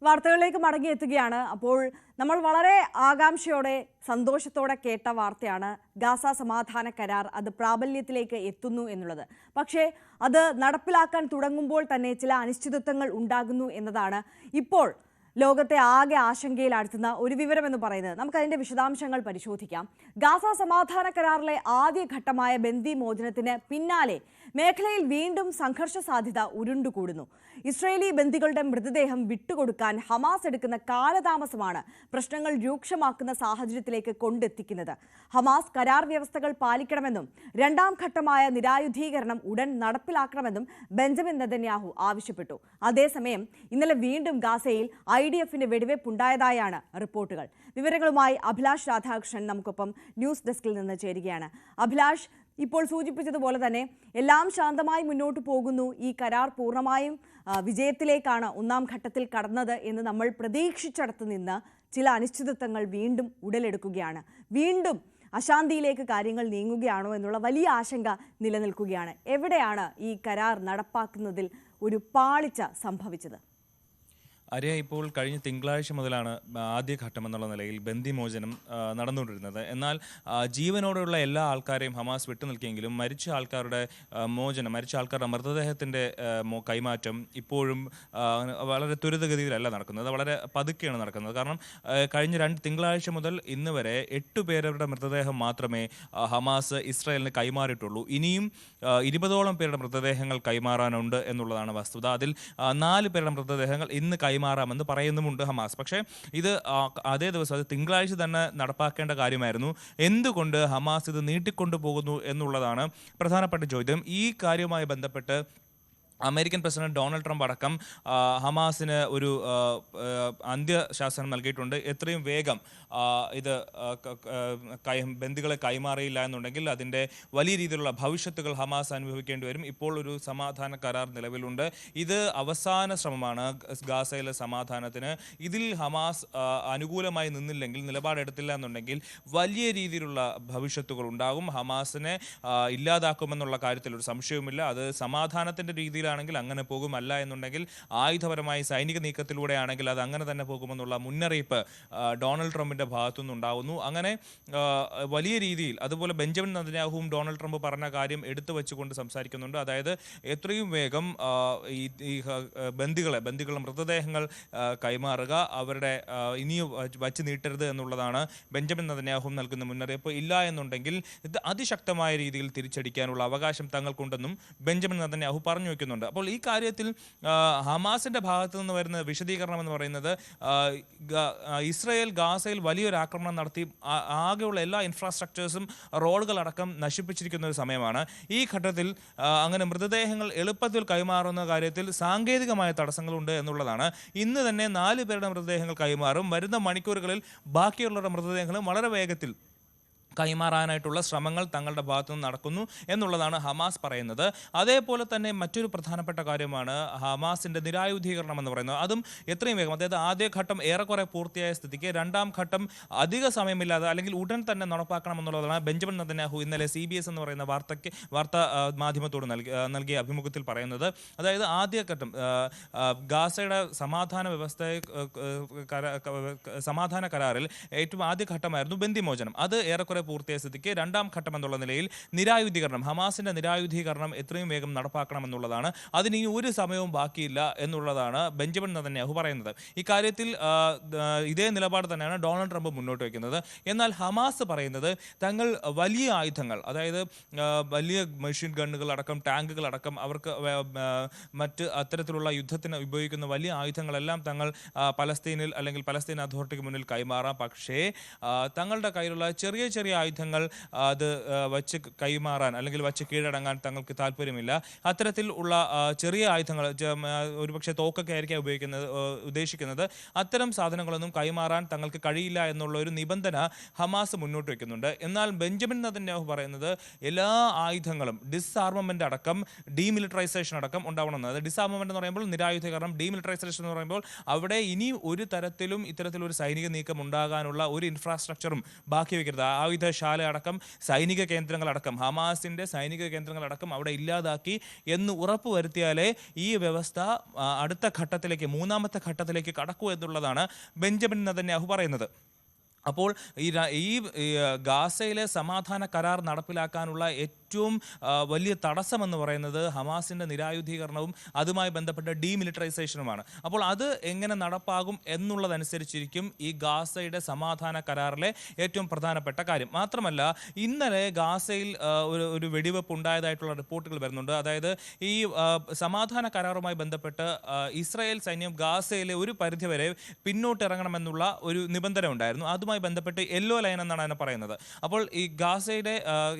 വാർത്തകളിലേക്ക് മടങ്ങിയെത്തുകയാണ്. അപ്പോൾ നമ്മൾ വളരെ ആകാംക്ഷയോടെ സന്തോഷത്തോടെ കേട്ട വാർത്തയാണ് ഗാസ സമാധാന കരാർ അത് പ്രാബല്യത്തിലേക്ക് എത്തുന്നു എന്നുള്ളത്. പക്ഷേ അത് നടപ്പിലാക്കാൻ തുടങ്ങുമ്പോൾ തന്നെ ചില അനിശ്ചിതത്വങ്ങൾ ഉണ്ടാകുന്നു എന്നതാണ് ഇപ്പോൾ ലോകത്തെ ആകെ ആശങ്കയിലാഴ്ത്തുന്ന ഒരു വിവരമെന്ന് പറയുന്നത്. നമുക്കതിൻ്റെ വിശദാംശങ്ങൾ പരിശോധിക്കാം. ഗാസ സമാധാന കരാറിലെ ആദ്യ ഘട്ടമായ ബന്ദി മോചനത്തിന് പിന്നാലെ മേഖലയിൽ വീണ്ടും സംഘർഷ സാധ്യത ഉരുണ്ടുകൂടുന്നു. ഇസ്രയേലി ബന്ദികളുടെ മൃതദേഹം വിട്ടുകൊടുക്കാൻ ഹമാസ് എടുക്കുന്ന കാലതാമസമാണ് പ്രശ്നങ്ങൾ രൂക്ഷമാക്കുന്ന സാഹചര്യത്തിലേക്ക് കൊണ്ടെത്തിക്കുന്നത്. ഹമാസ് കരാർ വ്യവസ്ഥകൾ പാലിക്കണമെന്നും രണ്ടാം ഘട്ടമായ നിരായുധീകരണം ഉടൻ നടപ്പിലാക്കണമെന്നും ബെഞ്ചമിൻ നെതന്യാഹു ആവശ്യപ്പെട്ടു. അതേസമയം ഇന്നലെ വീണ്ടും ഗാസയിൽ IDFന്റെ വെടിവെപ്പുണ്ടായതായാണ് റിപ്പോർട്ടുകൾ. വിവരങ്ങളുമായി അഭിലാഷ് രാധാകൃഷ്ണൻ നമുക്കൊപ്പം ന്യൂസ് ഡെസ്കിൽ നിന്ന് ചേരുകയാണ്. അഭിലാഷ്, ഇപ്പോൾ സൂചിപ്പിച്ചതുപോലെ തന്നെ എല്ലാം ശാന്തമായി മുന്നോട്ട് പോകുന്നു. ഈ കരാർ പൂർണ്ണമായും വിജയത്തിലേക്കാണ് ഒന്നാം ഘട്ടത്തിൽ കടന്നത് എന്ന് നമ്മൾ പ്രതീക്ഷിച്ചിടത്ത് നിന്ന് ചില അനിശ്ചിതത്വങ്ങൾ വീണ്ടും ഉടലെടുക്കുകയാണ്. വീണ്ടും അശാന്തിയിലേക്ക് കാര്യങ്ങൾ നീങ്ങുകയാണോ എന്നുള്ള വലിയ ആശങ്ക നിലനിൽക്കുകയാണ്. എവിടെയാണ് ഈ കരാർ നടപ്പാക്കുന്നതിൽ ഒരു പാളിച്ച സംഭവിച്ചത്? ആര്യ, ഇപ്പോൾ കഴിഞ്ഞ തിങ്കളാഴ്ച മുതലാണ് ആദ്യഘട്ടം എന്നുള്ള നിലയിൽ ബന്ദിമോചനം നടന്നുകൊണ്ടിരുന്നത്. എന്നാൽ ജീവനോടെയുള്ള എല്ലാ ആൾക്കാരെയും ഹമാസ് വിട്ടുനിൽക്കിയെങ്കിലും മരിച്ച ആൾക്കാരുടെ മോചനം, മരിച്ച ആൾക്കാരുടെ മൃതദേഹത്തിൻ്റെ കൈമാറ്റം ഇപ്പോഴും വളരെ ത്വരിതഗതിയിലല്ല നടക്കുന്നത്. വളരെ പതുക്കെയാണ് നടക്കുന്നത്. കാരണം കഴിഞ്ഞ തിങ്കളാഴ്ച മുതൽ ഇന്ന് വരെ 8 പേരുടെ മൃതദേഹം മാത്രമേ ഹമാസ് ഇസ്രായേലിന് കൈമാറിയിട്ടുള്ളൂ. ഇനിയും 20ഓളം പേരുടെ മൃതദേഹങ്ങൾ കൈമാറാനുണ്ട് എന്നുള്ളതാണ് വസ്തുത. അതിൽ 4 പേരുടെ മൃതദേഹങ്ങൾ ഇന്ന് കൈമാറാമെന്ന് പറയുന്നുമുണ്ട് ഹമാസ്. പക്ഷേ ഇത് അതേ ദിവസം, അത് തിങ്കളാഴ്ച തന്നെ നടപ്പാക്കേണ്ട കാര്യമായിരുന്നു. എന്തുകൊണ്ട് ഹമാസ് ഇത് നീട്ടിക്കൊണ്ടു പോകുന്നു എന്നുള്ളതാണ് പ്രധാനപ്പെട്ട ചോദ്യം. ഈ കാര്യവുമായി ബന്ധപ്പെട്ട് അമേരിക്കൻ പ്രസിഡന്റ് ഡൊണാൾഡ് ട്രംപ് അടക്കം ഹമാസിന് ഒരു അന്ത്യശാസനം നൽകിയിട്ടുണ്ട്. എത്രയും വേഗം ഇത് ബന്ദികളെ കൈമാറിയില്ല എന്നുണ്ടെങ്കിൽ അതിൻ്റെ വലിയ രീതിയിലുള്ള ഭവിഷ്യത്തുകൾ ഹമാസ് അനുഭവിക്കേണ്ടി വരും. ഇപ്പോൾ ഒരു സമാധാന കരാർ നിലവിലുണ്ട്. ഇത് അവസാന ശ്രമമാണ് ഗാസയിലെ സമാധാനത്തിന്. ഇതിൽ ഹമാസ് അനുകൂലമായി നിന്നില്ലെങ്കിൽ, നിലപാടെടുത്തില്ല എന്നുണ്ടെങ്കിൽ വലിയ രീതിയിലുള്ള ഭവിഷ്യത്തുകൾ ഉണ്ടാകും. ഹമാസിനെ ഇല്ലാതാക്കുമെന്നുള്ള കാര്യത്തിൽ ഒരു സംശയവുമില്ല. അത് സമാധാനത്തിൻ്റെ രീതിയിൽ ആണെങ്കിൽ അങ്ങനെ പോകും, അല്ല എന്നുണ്ടെങ്കിൽ ആയുധപരമായി സൈനിക നീക്കത്തിലൂടെ ആണെങ്കിൽ അത് അങ്ങനെ തന്നെ പോകുമെന്നുള്ള മുന്നറിയിപ്പ് ഡൊണാൾഡ് ട്രംപിന്റെ ഭാഗത്തുനിന്നുണ്ടാകുന്നു. അങ്ങനെ വലിയ രീതിയിൽ, അതുപോലെ ബെഞ്ചമിൻ നെതന്യാഹുവും ഡൊണാൾഡ് ട്രംപ് പറഞ്ഞ കാര്യം എടുത്തു വെച്ചുകൊണ്ട് സംസാരിക്കുന്നുണ്ട്. അതായത് എത്രയും വേഗം ഈ ബന്ദികളുടെ മൃതദേഹങ്ങൾ കൈമാറുക, അവരുടെ ഇനിയും വച്ച് നീട്ടരുത് എന്നുള്ളതാണ് ബെഞ്ചമിൻ നെതന്യാഹു നൽകുന്ന മുന്നറിയിപ്പ്. ഇല്ല എന്നുണ്ടെങ്കിൽ ഇത് അതിശക്തമായ രീതിയിൽ തിരിച്ചടിക്കാനുള്ള അവകാശം തങ്ങൾക്കുണ്ടെന്നും ബെഞ്ചമിൻ നെതന്യാഹു പറഞ്ഞു വയ്ക്കുന്നുണ്ട്. അപ്പോൾ ഈ കാര്യത്തിൽ ഹമാസിന്റെ ഭാഗത്തു നിന്ന് വരുന്ന വിശദീകരണം എന്ന് പറയുന്നത്, ഇസ്രായേൽ ഗാസയിൽ വലിയൊരു ആക്രമണം നടത്തി ആകെയുള്ള എല്ലാ ഇൻഫ്രാസ്ട്രക്ചേഴ്സും റോഡുകളടക്കം നശിപ്പിച്ചിരിക്കുന്ന ഒരു സമയമാണ്. ഈ ഘട്ടത്തിൽ അങ്ങനെ മൃതദേഹങ്ങൾ എളുപ്പത്തിൽ കൈമാറുന്ന കാര്യത്തിൽ സാങ്കേതികമായ തടസ്സങ്ങളുണ്ട് എന്നുള്ളതാണ്. ഇന്ന് തന്നെ 4 പേരുടെ മൃതദേഹങ്ങൾ കൈമാറും. വരുന്ന മണിക്കൂറുകളിൽ ബാക്കിയുള്ളവരുടെ മൃതദേഹങ്ങളും വളരെ വേഗത്തിൽ കൈമാറാനായിട്ടുള്ള ശ്രമങ്ങൾ തങ്ങളുടെ ഭാഗത്തു നിന്ന് നടക്കുന്നു എന്നുള്ളതാണ് ഹമാസ് പറയുന്നത്. അതേപോലെ തന്നെ മറ്റൊരു പ്രധാനപ്പെട്ട കാര്യമാണ് ഹമാസിന്റെ നിരായുധീകരണം എന്ന് പറയുന്നത്. അതും എത്രയും വേഗം, അതായത് ആദ്യഘട്ടം ഏറെക്കുറെ പൂർത്തിയായ സ്ഥിതിക്ക് രണ്ടാം ഘട്ടം അധിക സമയമില്ലാതെ അല്ലെങ്കിൽ ഉടൻ തന്നെ നടപ്പാക്കണം എന്നുള്ളതാണ് ബെഞ്ചമിൻ നെതന്യാഹു ഇന്നലെ CBS എന്ന് പറയുന്ന വാർത്താ മാധ്യമത്തോട് നൽകിയ അഭിമുഖത്തിൽ പറയുന്നത്. അതായത് ആദ്യഘട്ടം ഗാസയുടെ സമാധാന കരാറിൽ ഏറ്റവും ആദ്യഘട്ടമായിരുന്നു ബന്ദിമോചനം. അത് ഏറെക്കുറെ പൂർത്തിയായ സ്ഥിതിക്ക് രണ്ടാം ഘട്ടം എന്നുള്ള നിലയിൽ നിരായുധീകരണം, ഹമാസിന്റെ നിരായുധീകരണം എത്രയും വേഗം നടപ്പാക്കണമെന്നുള്ളതാണ്. അതിന് ഒരു സമയവും ബാക്കിയില്ല എന്നുള്ളതാണ് ബെഞ്ചമിൻ നെതന്യാഹു പറയുന്നത്. ഇക്കാര്യത്തിൽ ഇതേ നിലപാട് തന്നെയാണ് ഡൊണാൾഡ് ട്രംപ് മുന്നോട്ട് വയ്ക്കുന്നത്. എന്നാൽ ഹമാസ് പറയുന്നത് തങ്ങൾ വലിയ ആയുധങ്ങൾ, അതായത് വലിയ മെഷീൻ ഗണ്ണുകൾ അടക്കം, ടാങ്കുകൾ അടക്കം, അവർക്ക് മറ്റ് അത്തരത്തിലുള്ള യുദ്ധത്തിന് ഉപയോഗിക്കുന്ന വലിയ ആയുധങ്ങളെല്ലാം തങ്ങൾ പലസ്തീനിൽ അല്ലെങ്കിൽ പലസ്തീൻ അതോറിറ്റിക്ക് മുന്നിൽ കൈമാറാം. പക്ഷേ തങ്ങളുടെ കയ്യിലുള്ള ചെറിയ ആയുധങ്ങൾ അത് വച്ച് കൈമാറാൻ അല്ലെങ്കിൽ വച്ച് കീഴടങ്ങാൻ തങ്ങൾക്ക് താല്പര്യമില്ല. അത്തരത്തിൽ ഉള്ള ചെറിയ ആയുധങ്ങൾ, ഒരുപക്ഷെ തോക്കൊക്കെ ആയിരിക്കും ഉദ്ദേശിക്കുന്നത്, അത്തരം സാധനങ്ങളൊന്നും കൈമാറാൻ തങ്ങൾക്ക് കഴിയില്ല എന്നുള്ള ഒരു നിബന്ധന ഹമാസ് മുന്നോട്ട് വയ്ക്കുന്നുണ്ട്. എന്നാൽ ബെഞ്ചമിൻ നെതന്യാഹു പറയുന്നത് എല്ലാ ആയുധങ്ങളും ഡിസ്ആർമമെന്റ് അടക്കം, ഡീമിലിറ്ററൈസേഷൻ അടക്കം ഉണ്ടാവണമെന്ന്. അത് ഡിസ്ആർമമെന്റ് എന്ന് പറയുമ്പോൾ നിരായുധീകരണം, ഡീമിലിറ്ററൈസേഷൻ എന്ന് പറയുമ്പോൾ അവിടെ ഇനി ഒരു തരത്തിലും ഇത്തരത്തിലൊരു സൈനിക നീക്കം ഉണ്ടാകാനുള്ള ഒരു ഇൻഫ്രാസ്ട്രക്ചറും ബാക്കി വയ്ക്കരുത്. ആയുധ ആയുധശാല അടക്കം സൈനിക കേന്ദ്രങ്ങളടക്കം ഹമാസിന്റെ സൈനിക കേന്ദ്രങ്ങളടക്കം അവിടെ ഇല്ലാതാക്കി എന്ന് ഉറപ്പുവരുത്തിയാലേ ഈ വ്യവസ്ഥ അടുത്ത ഘട്ടത്തിലേക്ക്, മൂന്നാമത്തെ ഘട്ടത്തിലേക്ക് കടക്കൂ എന്നുള്ളതാണ് ബെഞ്ചമിൻ നെതന്യാഹു പറയുന്നത്. അപ്പോൾ ഈ ഗാസയിലെ സമാധാന കരാർ നടപ്പിലാക്കാനുള്ള ഏറ്റവും വലിയ തടസ്സമെന്ന് പറയുന്നത് ഹമാസിൻ്റെ നിരായുധീകരണവും അതുമായി ബന്ധപ്പെട്ട ഡീമിലിറ്ററൈസേഷനുമാണ്. അപ്പോൾ അത് എങ്ങനെ നടപ്പാകും എന്നുള്ളതനുസരിച്ചിരിക്കും ഈ ഗാസയുടെ സമാധാന കരാറിലെ ഏറ്റവും പ്രധാനപ്പെട്ട കാര്യം. മാത്രമല്ല, ഇന്നലെ ഗാസയിൽ ഒരു വെടിവെപ്പ് ഉണ്ടായതായിട്ടുള്ള റിപ്പോർട്ടുകൾ വരുന്നുണ്ട്. അതായത് ഈ സമാധാന കരാറുമായി ബന്ധപ്പെട്ട് ഇസ്രായേൽ സൈന്യം ഗാസയിലെ ഒരു പരിധിവരെ പിന്നോട്ടിറങ്ങണമെന്നുള്ള ഒരു നിബന്ധന ഉണ്ടായിരുന്നു. അതുമായി ബന്ധപ്പെട്ട് യെല്ലോ ലൈൻ എന്നാണ് അതിനെ പറയുന്നത്. അപ്പോൾ ഈ ഗാസയുടെ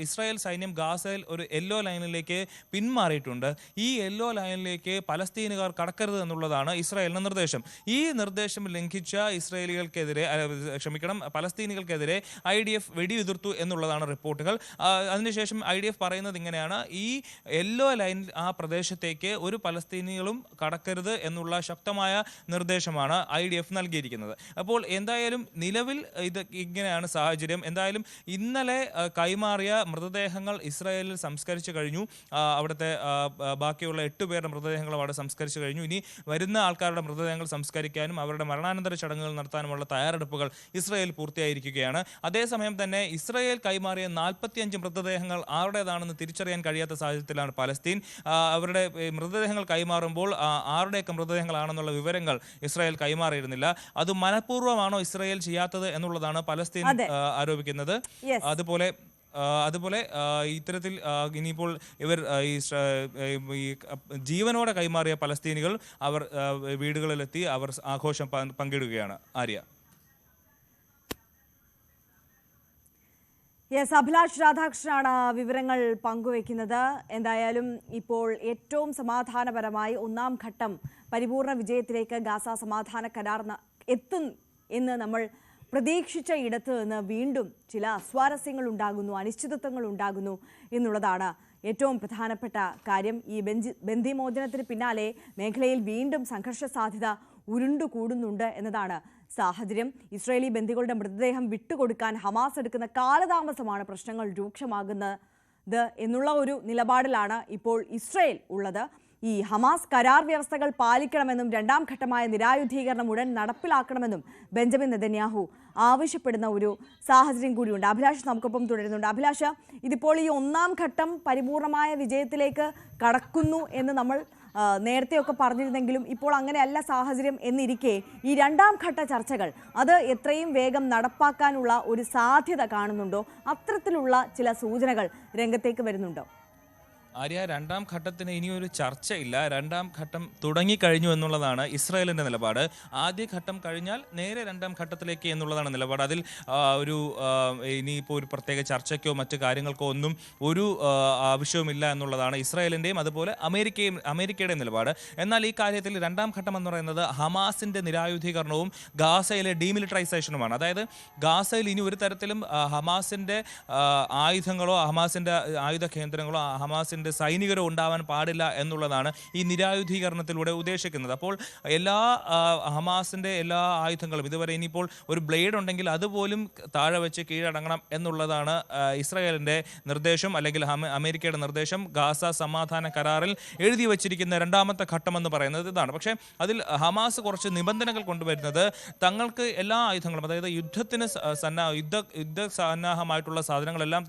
ഇസ്രായേൽ സൈന്യം ഗാസയിൽ ഒരു യെല്ലോ ലൈനിലേക്ക് പിന്മാറിയിട്ടുണ്ട്. ഈ യെല്ലോ ലൈനിലേക്ക് പലസ്തീനുകാർ കടക്കരുത് എന്നുള്ളതാണ് ഇസ്രായേലിന്റെ നിർദ്ദേശം. ഈ നിർദ്ദേശം ലംഘിച്ച പലസ്തീനികൾക്കെതിരെ IDF വെടിയുതിർത്തു എന്നുള്ളതാണ് റിപ്പോർട്ടുകൾ. അതിനുശേഷം IDF പറയുന്നത് ഇങ്ങനെയാണ്: ഈ യെല്ലോ ലൈൻ ആ പ്രദേശത്തേക്ക് ഒരു പലസ്തീനികളും കടക്കരുത് എന്നുള്ള ശക്തമായ നിർദ്ദേശമാണ് IDF നൽകിയിരിക്കുന്നത്. അപ്പോൾ എന്തായാലും നിലവിൽ ഇത് ഇങ്ങനെയാണ് സാഹചര്യം. എന്തായാലും ഇന്നലെ കൈമാറിയ മൃതദേഹങ്ങൾ ഇസ്രായേലിൽ സംസ്കരിച്ചു കഴിഞ്ഞു. അവിടുത്തെ ബാക്കിയുള്ള 8 പേരുടെ മൃതദേഹങ്ങളും അവിടെ സംസ്കരിച്ചു കഴിഞ്ഞു. ഇനി വരുന്ന ആൾക്കാരുടെ മൃതദേഹങ്ങൾ സംസ്കരിക്കാനും അവരുടെ മരണാനന്തര ചടങ്ങുകൾ നടത്താനുമുള്ള തയ്യാറെടുപ്പുകൾ ഇസ്രായേൽ പൂർത്തിയായിരിക്കുകയാണ്. അതേസമയം തന്നെ ഇസ്രായേൽ കൈമാറിയ 45 മൃതദേഹങ്ങൾ ആരുടേതാണെന്ന് തിരിച്ചറിയാൻ കഴിയാത്ത സാഹചര്യത്തിലാണ് പലസ്തീൻ. അവരുടെ മൃതദേഹങ്ങൾ കൈമാറുമ്പോൾ ആരുടെയൊക്കെ മൃതദേഹങ്ങളാണെന്നുള്ള വിവരങ്ങൾ ഇസ്രായേൽ കൈമാറിയിരുന്നില്ല. അത് മനഃപൂർവ്വമാണോ ഇസ്രായേൽ ചെയ്യാത്തത് എന്നുള്ളതാണ് പലസ്തീൻ ആരോപിക്കുന്നത്. അതുപോലെ ഇത്തരത്തിൽ ഇനിയിപ്പോൾ ഇവർ ഈ ജീവനോടെ കൈമാറിയ പലസ്തീനികൾ അവർ വീടുകളിലെത്തി അവർ ആഘോഷം പങ്കിടുകയാണ്. ആര്യ. യെസ്, അഭിലാഷ് രാധാകൃഷ്ണനാണ് വിവരങ്ങൾ പങ്കുവെക്കുന്നത്. എന്തായാലും ഇപ്പോൾ ഏറ്റവും സമാധാനപരമായി 1-ാം ഘട്ടം പരിപൂർണ വിജയത്തിലേക്ക് ഗാസ സമാധാന കരാർ എത്തും എന്ന് നമ്മൾ പ്രതീക്ഷിച്ച ഇടത്ത് നിന്ന് വീണ്ടും ചില അസ്വാരസ്യങ്ങൾ ഉണ്ടാകുന്നു, അനിശ്ചിതത്വങ്ങൾ ഉണ്ടാകുന്നു എന്നുള്ളതാണ് ഏറ്റവും പ്രധാനപ്പെട്ട കാര്യം. ഈ ബന്ദിമോചനത്തിന് പിന്നാലെ മേഖലയിൽ വീണ്ടും സംഘർഷ സാധ്യത ഉരുണ്ടുകൂടുന്നുണ്ട് എന്നതാണ് സാഹചര്യം. ഇസ്രായേലി ബന്ദികളുടെ മൃതദേഹം വിട്ടുകൊടുക്കാൻ ഹമാസ് എടുക്കുന്ന കാലതാമസമാണ് പ്രശ്നങ്ങൾ രൂക്ഷമാകുന്നത് എന്നുള്ള ഒരു നിലപാടിലാണ് ഇപ്പോൾ ഇസ്രായേൽ ഉള്ളത്. ഈ ഹമാസ് കരാർ വ്യവസ്ഥകൾ പാലിക്കണമെന്നും 2-ാം ഘട്ടമായ നിരായുധീകരണം ഉടൻ നടപ്പിലാക്കണമെന്നും ബെഞ്ചമിൻ നെതന്യാഹു ആവശ്യപ്പെടുന്ന ഒരു സാഹചര്യം കൂടിയുണ്ട്. അഭിലാഷ് നമുക്കൊപ്പം തുടരുന്നുണ്ട്. അഭിലാഷ്, ഇതിപ്പോൾ ഈ 1-ാം ഘട്ടം പരിപൂർണമായ വിജയത്തിലേക്ക് കടക്കുന്നു എന്ന് നമ്മൾ നേരത്തെയൊക്കെ പറഞ്ഞിരുന്നെങ്കിലും ഇപ്പോൾ അങ്ങനെയല്ല സാഹചര്യം എന്നിരിക്കെ ഈ 2-ാം ഘട്ട ചർച്ചകൾ അത് എത്രയും വേഗം നടപ്പാക്കാനുള്ള ഒരു സാധ്യത കാണുന്നുണ്ടോ? അത്തരത്തിലുള്ള ചില സൂചനകൾ രംഗത്തേക്ക് വരുന്നുണ്ടോ? ആര്യ, 2-ാം ഘട്ടത്തിന് ഇനിയൊരു ചർച്ചയില്ല. 2-ാം ഘട്ടം തുടങ്ങിക്കഴിഞ്ഞു എന്നുള്ളതാണ് ഇസ്രായേലിൻ്റെ നിലപാട്. ആദ്യ ഘട്ടം കഴിഞ്ഞാൽ നേരെ 2-ാം ഘട്ടത്തിലേക്ക് എന്നുള്ളതാണ് നിലപാട്. അതിൽ ഇനിയിപ്പോൾ ഒരു പ്രത്യേക ചർച്ചയ്ക്കോ മറ്റു കാര്യങ്ങൾക്കോ ഒന്നും ഒരു ആവശ്യവുമില്ല എന്നുള്ളതാണ് ഇസ്രായേലിൻ്റെയും അതുപോലെ അമേരിക്കയുടെയും നിലപാട്. എന്നാൽ ഈ കാര്യത്തിൽ 2-ാം ഘട്ടം എന്ന് പറയുന്നത് ഹമാസിൻ്റെ നിരായുധീകരണവും ഗാസയിലെ ഡീമിലിറ്ററൈസേഷനുമാണ്. അതായത് ഗാസയിൽ ഇനി ഒരു തരത്തിലും ഹമാസിൻ്റെ ആയുധങ്ങളോ ഹമാസിൻ്റെ ആയുധ കേന്ദ്രങ്ങളോ ഹമാസിൻ്റെ സൈനികരോ ഉണ്ടാവാൻ പാടില്ല എന്നുള്ളതാണ് ഈ നിരായുധീകരണത്തിലൂടെ ഉദ്ദേശിക്കുന്നത്. അപ്പോൾ ഹമാസിൻ്റെ എല്ലാ ആയുധങ്ങളും ഇതുവരെ ഇനിയിപ്പോൾ ഒരു ബ്ലേഡ് ഉണ്ടെങ്കിൽ അതുപോലും താഴെ വെച്ച് കീഴടങ്ങണം എന്നുള്ളതാണ് ഇസ്രായേലിൻ്റെ നിർദ്ദേശം, അല്ലെങ്കിൽ അമേരിക്കയുടെ നിർദ്ദേശം. ഗാസ സമാധാന കരാറിൽ എഴുതി വച്ചിരിക്കുന്ന 2-ാമത്തെ ഘട്ടം എന്ന് പറയുന്നത് ഇതാണ്. പക്ഷേ അതിൽ ഹമാസ് കുറച്ച് നിബന്ധനകൾ കൊണ്ടുവരുന്നത് തങ്ങൾക്ക് എല്ലാ ആയുധങ്ങളും, അതായത് യുദ്ധത്തിന് യുദ്ധസന്നാഹമായിട്ടുള്ള സാധനങ്ങളെല്ലാം